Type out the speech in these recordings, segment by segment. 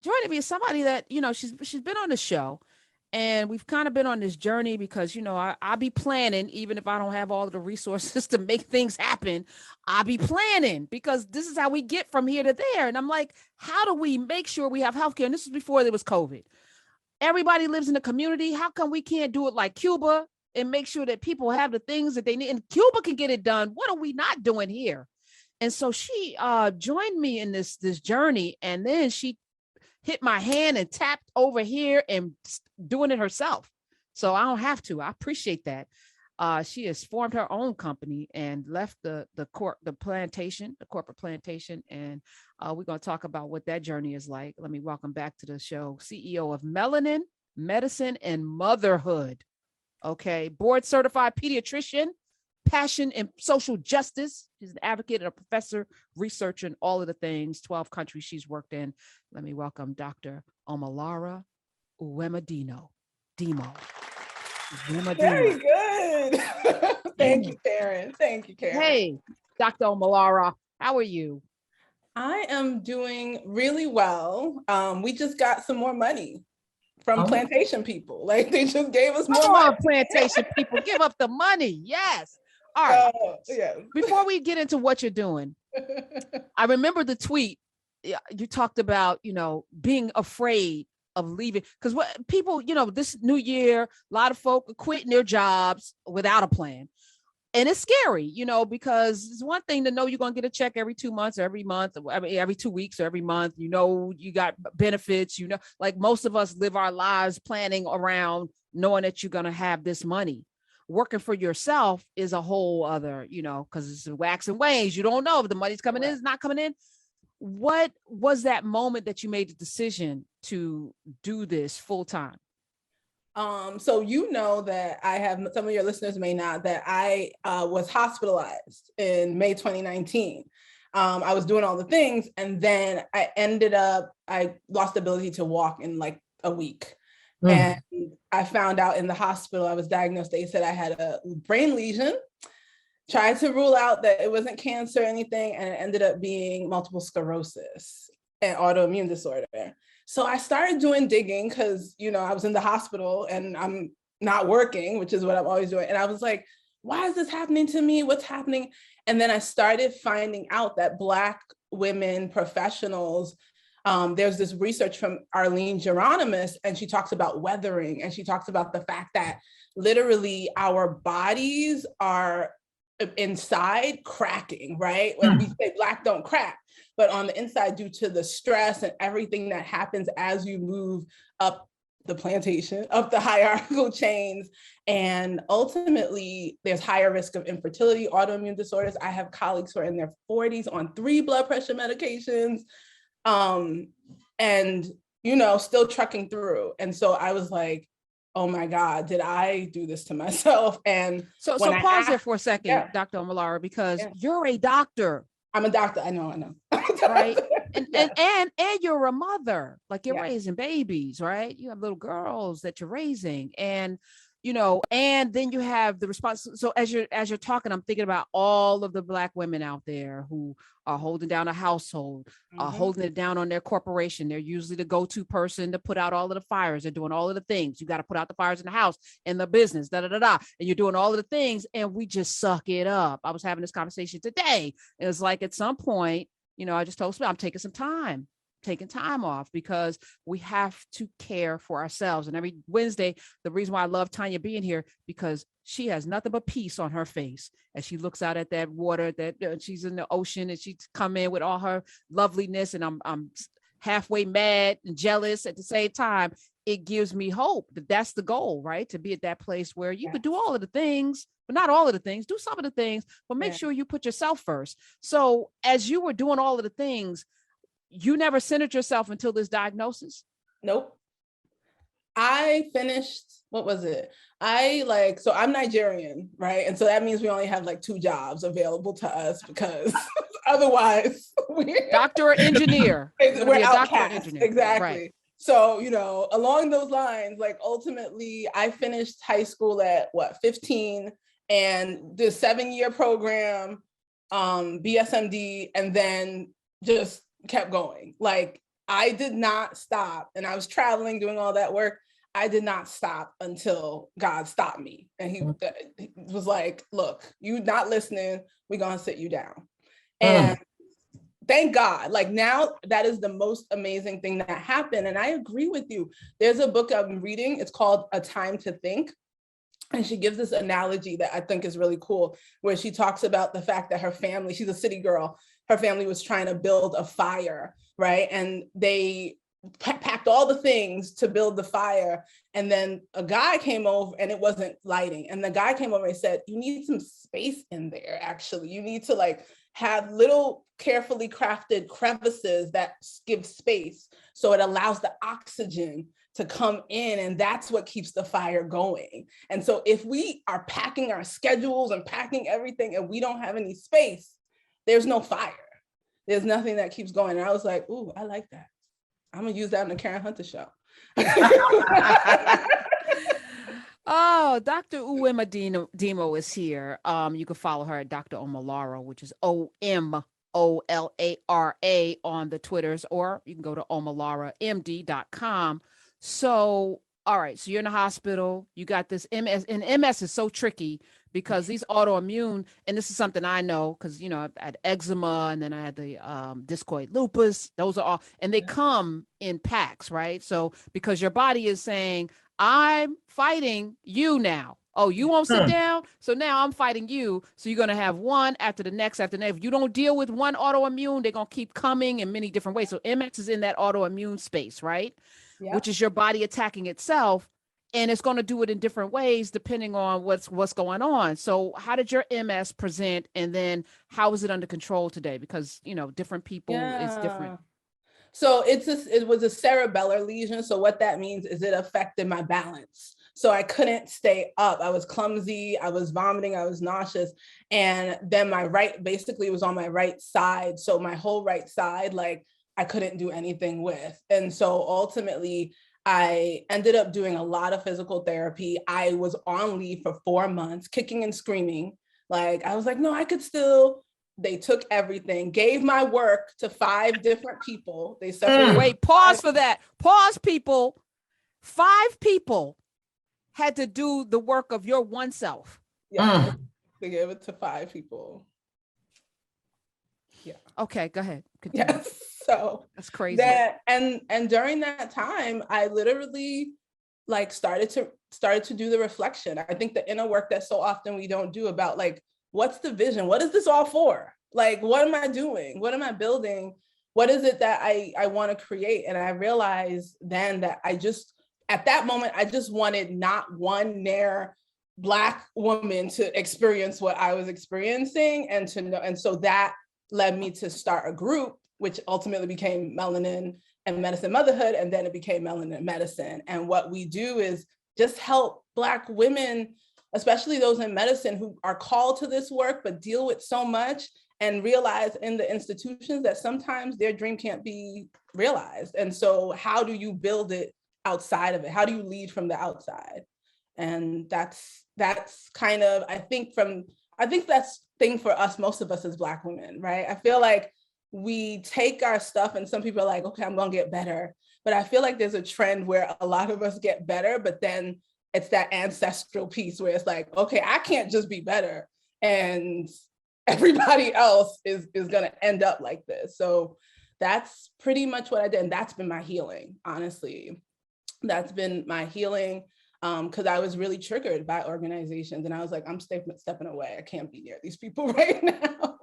joining me is somebody that, she's been on the show, and we've kind of been on this journey because, I'll be planning, even if I don't have all of the resources to make things happen. I'll be planning because this is how we get from here to there. And I'm like, how do we make sure we have healthcare? And this is before there was COVID. Everybody lives in a community. How come we can't do it like Cuba and make sure that people have the things that they need? And Cuba can get it done. What are we not doing here? And so she joined me in this journey, and then she hit my hand and tapped over here and doing it herself. So I don't have to. I appreciate that. She has formed her own company and left the corporate plantation, and we're going to talk about what that journey is like. Let me welcome back to the show, CEO of Melanin Medicine and Motherhood. Okay, board certified pediatrician, passion in social justice. She's an advocate and a professor, researcher in all of the things, 12 countries she's worked in. Let me welcome Dr. Omolara Uwemedimo. Very good. Thank you, Karen. Thank you, Karen. Hey, Dr. Omolara, how are you? I am doing really well. We just got some more money from plantation people. Like, they just gave us more money. Plantation people, give up the money. Yes. All right. Yeah. Before we get into what you're doing, I remember the tweet you talked about, being afraid of leaving, because what people, this new year, a lot of folk are quitting their jobs without a plan. And it's scary, because it's one thing to know you're going to get a check every 2 months or every month, or every 2 weeks or every month, you got benefits, like most of us live our lives planning around knowing that you're going to have this money. Working for yourself is a whole other, because it's wax and wanes. You don't know if the money's coming in, it's not coming in. What was that moment that you made the decision to do this full time? So that I have, some of your listeners may not, that I was hospitalized in May 2019. I was doing all the things, and then I lost the ability to walk in like a week. And I found out in the hospital, I was diagnosed, they said I had a brain lesion, tried to rule out that it wasn't cancer or anything, and it ended up being multiple sclerosis and autoimmune disorder. So I started doing digging because, I was in the hospital and I'm not working, which is what I'm always doing. And I was like, why is this happening to me? What's happening? And then I started finding out that Black women professionals, there's this research from Arlene Geronimus, and she talks about weathering, and she talks about the fact that literally our bodies are inside cracking, right? When we say Black don't crack, but on the inside, due to the stress and everything that happens as you move up the plantation, up the hierarchical chains, and ultimately there's higher risk of infertility, autoimmune disorders. I have colleagues who are in their 40s on 3 blood pressure medications, and still trucking through. And so I was like, oh my God, did I do this to myself? And so pause there for a second, Dr. Omolara, because you're a doctor. I'm a doctor. I know. Right. And you're a mother, like you're raising babies, right? You have little girls that you're raising, and and then you have the response. So as you're talking, I'm thinking about all of the Black women out there who are holding down a household, holding it down on their corporation. They're usually the go-to person to put out all of the fires. They're doing all of the things. You got to put out the fires in the house, in the business, and you're doing all of the things, and we just suck it up. I was having this conversation today. It was like, at some point, I just told Smith, I'm taking time off, because we have to care for ourselves. And every Wednesday, the reason why I love Tanya being here, because she has nothing but peace on her face as she looks out at that water, that she's in the ocean, and she's come in with all her loveliness, and I'm halfway mad and jealous at the same time. It gives me hope that that's the goal, right? To be at that place where you could do all of the things, but not all of the things, do some of the things, but make sure you put yourself first. So as you were doing all of the things, you never centered yourself until this diagnosis? Nope. I finished, what was it? So I'm Nigerian, right? And so that means we only have like 2 jobs available to us, because otherwise doctor or engineer. We're outcast. Exactly. Right. So, along those lines, like ultimately I finished high school at 15, and the 7-year program, BSMD, and then just kept going. Like, I did not stop. And I was traveling, doing all that work. I did not stop until God stopped me. And he was like, look, you not listening, we're going to sit you down. And thank God, like now that is the most amazing thing that happened. And I agree with you. There's a book I'm reading. It's called A Time to Think. And she gives this analogy that I think is really cool, where she talks about the fact that her family, she's a city girl, her family was trying to build a fire, right? And they packed all the things to build the fire. And then a guy came over and it wasn't lighting. And the guy came over and said, you need some space in there, actually. You need to like have little carefully crafted crevices that give space. So it allows the oxygen to come in, and that's what keeps the fire going. And so if we are packing our schedules and packing everything and we don't have any space, there's no fire. There's nothing that keeps going. And I was like, ooh, I like that. I'm gonna use that in the Karen Hunter show. Oh, Dr. Uwemedimo is here. You can follow her at Dr. Omolara, which is OMOLARA on the Twitters, or you can go to omolaramd.com. So, all right, so you're in the hospital, you got this MS, and MS is so tricky because these autoimmune, and this is something I know because, you know, I had eczema and then I had the discoid lupus. Those are all, and they come in packs, right? So because your body is saying, I'm fighting you now. Oh, you won't sit down? So now I'm fighting you. So you're going to have one after the next after the next. If you don't deal with one autoimmune, they're going to keep coming in many different ways. So MS is in that autoimmune space, right? Yep. Which is your body attacking itself. And it's going to do it in different ways depending on what's going on. So how did your MS present? And then how is it under control today? Because, you know, different people is different. So it was a cerebellar lesion. So what that means is it affected my balance. So I couldn't stay up. I was clumsy. I was vomiting. I was nauseous. And then my right basically was on my right side. So my whole right side, like I couldn't do anything with. And so ultimately, I ended up doing a lot of physical therapy. I was on leave for 4 months, kicking and screaming. Like, I was like, no, I could still. They took everything, gave my work to 5 different people. They separated. Wait, pause for that. Pause, people. 5 people had to do the work of your one self. Yeah, they gave it to 5 people. Yeah. Okay, go ahead. Continue. Yes. So that's crazy. That and during that time, I literally like started to do the reflection. I think the inner work that so often we don't do about like, what's the vision? What is this all for? Like, what am I doing? What am I building? What is it that I want to create? And I realized then that at that moment, I just wanted not one near Black woman to experience what I was experiencing and to know. And so that led me to start a group, which ultimately became Melanin and Medicine Motherhood. And then it became Melanin Medicine. And what we do is just help Black women, especially those in medicine who are called to this work, but deal with so much and realize in the institutions that sometimes their dream can't be realized. And so how do you build it outside of it? How do you lead from the outside? And that's kind of, I think that's thing for us, most of us as Black women, right? I feel like we take our stuff and some people are like, okay, I'm gonna get better. But I feel like there's a trend where a lot of us get better, but then it's that ancestral piece where it's like, okay, I can't just be better. And everybody else is gonna end up like this. So that's pretty much what I did. And that's been my healing, honestly. That's been my healing. Because I was really triggered by organizations and I was like, I'm stepping away. I can't be near these people right now.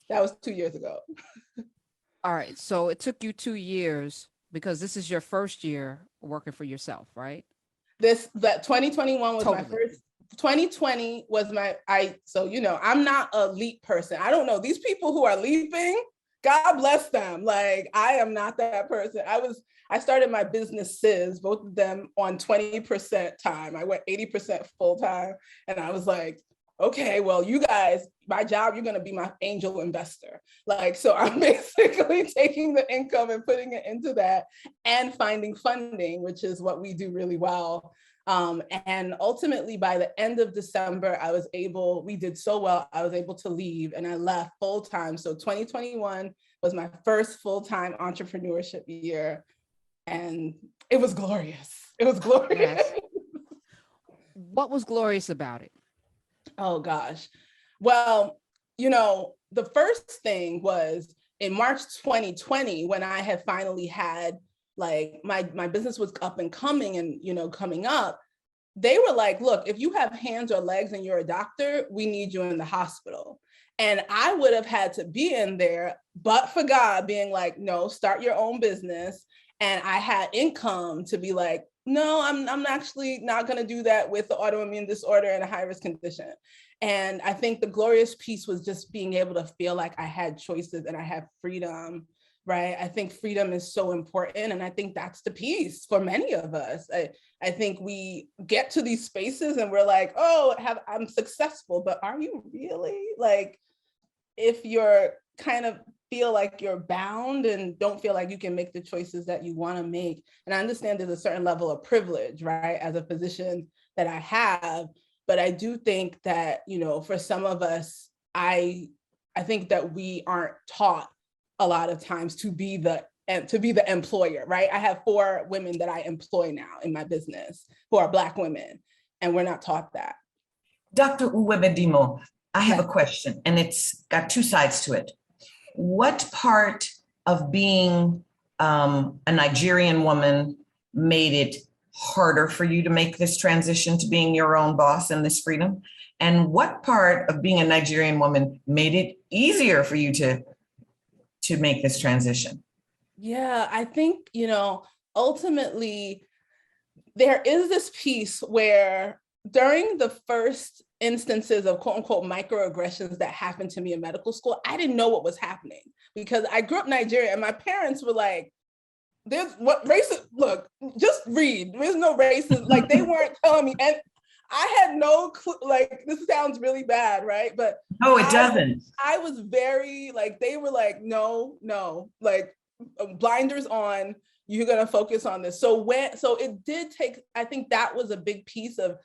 That was 2 years ago. All right. So it took you 2 years because this is your first year working for yourself, right? That 2021 was totally. My first. 2020 was so, you know, I'm not a leap person. I don't know. These people who are leaping, God bless them. Like, I am not that person. I started my businesses, both of them on 20% time. I went 80% full time. And I was like, okay, well, you guys, my job, you're going to be my angel investor. Like, so I'm basically taking the income and putting it into that and finding funding, which is what we do really well. And ultimately, by the end of December, we did so well, I was able to leave and I left full time. So 2021 was my first full-time entrepreneurship year. And it was glorious. It was glorious. Yes. What was glorious about it? Oh gosh. Well, the first thing was in March 2020, when I had finally had like my business was up and coming and coming up, they were like, look, if you have hands or legs and you're a doctor, we need you in the hospital. And I would have had to be in there, but for God being like, no, start your own business. And I had income to be like, no, I'm actually not going to do that with the autoimmune disorder and a high risk condition. And I think the glorious piece was just being able to feel like I had choices and I had freedom, right? I think freedom is so important. And I think that's the piece for many of us. I think we get to these spaces and we're like, oh, I'm successful, but are you really? Like, if you're kind of feel like you're bound and don't feel like you can make the choices that you want to make. And I understand there's a certain level of privilege, right, as a physician that I have, but I do think that, for some of us, I think that we aren't taught a lot of times to be the employer, right? I have 4 women that I employ now in my business who are Black women, and we're not taught that. Dr. Uwemedimo, I have a question, and it's got 2 sides to it. What part of being a Nigerian woman made it harder for you to make this transition to being your own boss and this freedom? And what part of being a Nigerian woman made it easier for you to make this transition? Yeah, I think, ultimately, there is this piece where during the first instances of quote unquote microaggressions that happened to me in medical school, I didn't know what was happening because I grew up in Nigeria and my parents were like, there's what racist, look, just read, there's no racism. Like they weren't telling me. And I had no clue, like this sounds really bad, right? But no, it doesn't. I was very like, they were like, no, like blinders on, you're gonna focus on this. So it did take, I think that was a big piece of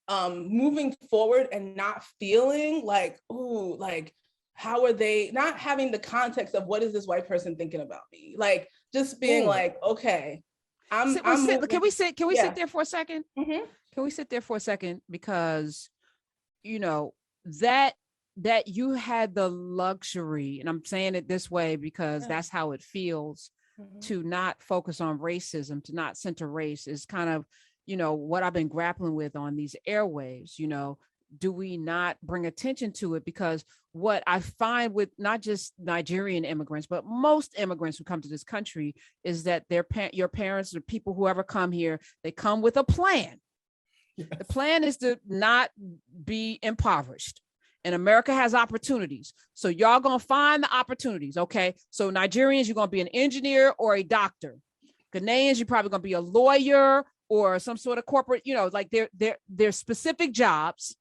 moving forward and not feeling like, ooh, like how are they not having the context of what is this white person thinking about me? Like just being like, okay, can we sit there for a second? Mm-hmm. Can we sit there for a second? Because, that you had the luxury, and I'm saying it this way because that's how it feels, to not focus on racism, to not center race is kind of, what I've been grappling with on these airwaves. Do we not bring attention to it? Because what I find with not just Nigerian immigrants, but most immigrants who come to this country is that your parents or people, whoever come here, they come with a plan. Yes. The plan is to not be impoverished. And America has opportunities. So y'all gonna find the opportunities, okay? So Nigerians, you're gonna be an engineer or a doctor. Ghanaians, you're probably gonna be a lawyer or some sort of corporate, like they're specific jobs.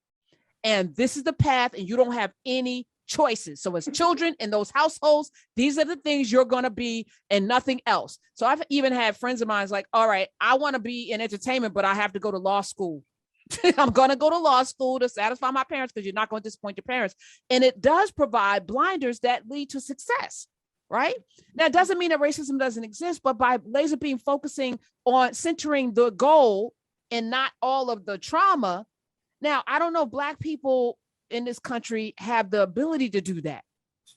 And this is the path, and you don't have any choices. So as children in those households, these are the things you're going to be and nothing else. So I've even had friends of mine like, all right, I want to be in entertainment, but I have to go to law school. I'm going to go to law school to satisfy my parents because you're not going to disappoint your parents. And it does provide blinders that lead to success, right? Now, it doesn't mean that racism doesn't exist, but by laser beam focusing on centering the goal and not all of the trauma. Now, I don't know, Black people in this country have the ability to do that.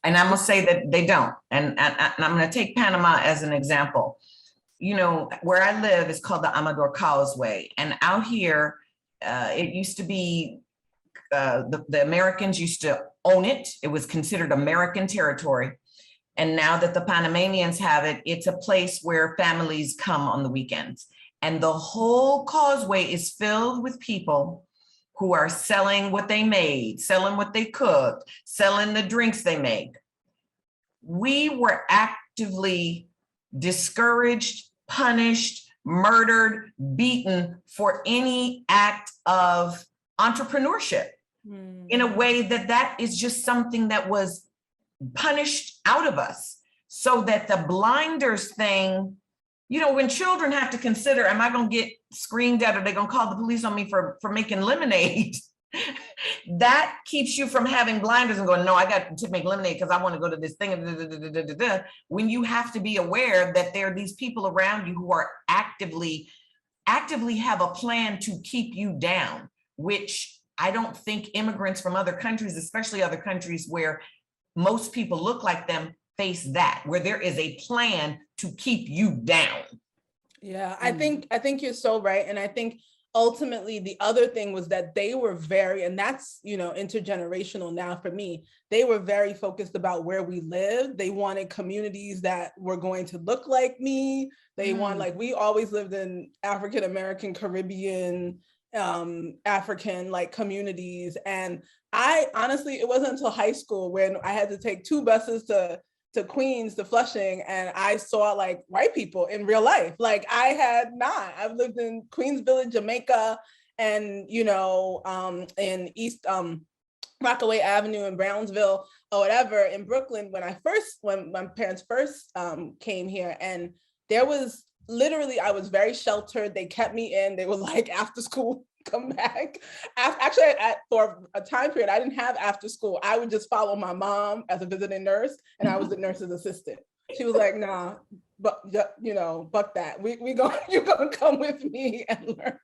And I'm going to say that they don't. And I'm going to take Panama as an example. Where I live is called the Amador Causeway. And out here, it used to be, the Americans used to own it. It was considered American territory. And now that the Panamanians have it, it's a place where families come on the weekends. And the whole causeway is filled with people who are selling what they made, selling what they cooked, selling the drinks they make. We were actively discouraged, punished, murdered, beaten for any act of entrepreneurship in a way that is just something that was punished out of us. So that the blinders thing when children have to consider, am I going to get screamed at, or they going to call the police on me for making lemonade? That keeps you from having blinders and going, no, I got to make lemonade because I want to go to this thing. When you have to be aware that there are these people around you who are actively have a plan to keep you down, which I don't think immigrants from other countries, especially other countries where most people look like them, face that, where there is a plan to keep you down. Yeah, I think you're so right. And I think ultimately the other thing was that they were very, and that's, intergenerational now for me, they were very focused about where we lived. They wanted communities that were going to look like me. They want, like, we always lived in African American, Caribbean, African like communities. And I honestly, it wasn't until high school when I had to take 2 buses to Queens, to Flushing, and I saw like white people in real life. Like I had not. I've lived in Queens Village, Jamaica, and in East Rockaway Avenue in Brownsville or whatever in Brooklyn when my parents first came here. And there was literally, I was very sheltered. They kept me in. They were like, after school, come back. Actually, for a time period, I didn't have after school. I would just follow my mom as a visiting nurse, and I was the nurse's assistant. She was like, nah, but buck that. You're gonna come with me and learn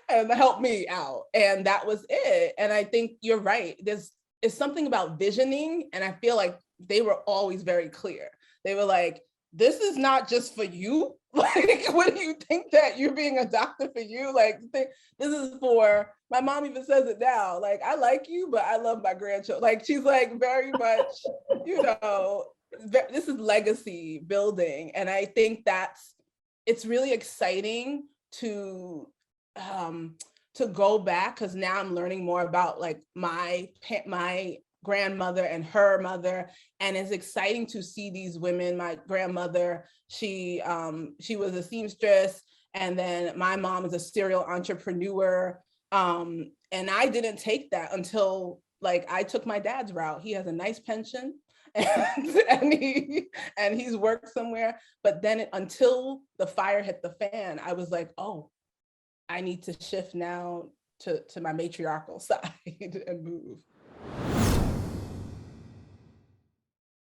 and help me out. And that was it. And I think you're right. It's something about visioning, and I feel like they were always very clear. They were like, this is not just for you. Like, what do you think that you're being a doctor for you? Like, this is for, my mom even says it now, like, I like you, but I love my grandchildren. Like, she's like very much, this is legacy building. And I think it's really exciting to go back, because now I'm learning more about like my grandmother and her mother, and it's exciting to see these women. My grandmother, she was a seamstress, and then my mom is a serial entrepreneur, and I didn't take that until like I took my dad's route. He has a nice pension, and he's worked somewhere, but then until the fire hit the fan, I was like, oh, I need to shift now to my matriarchal side and move.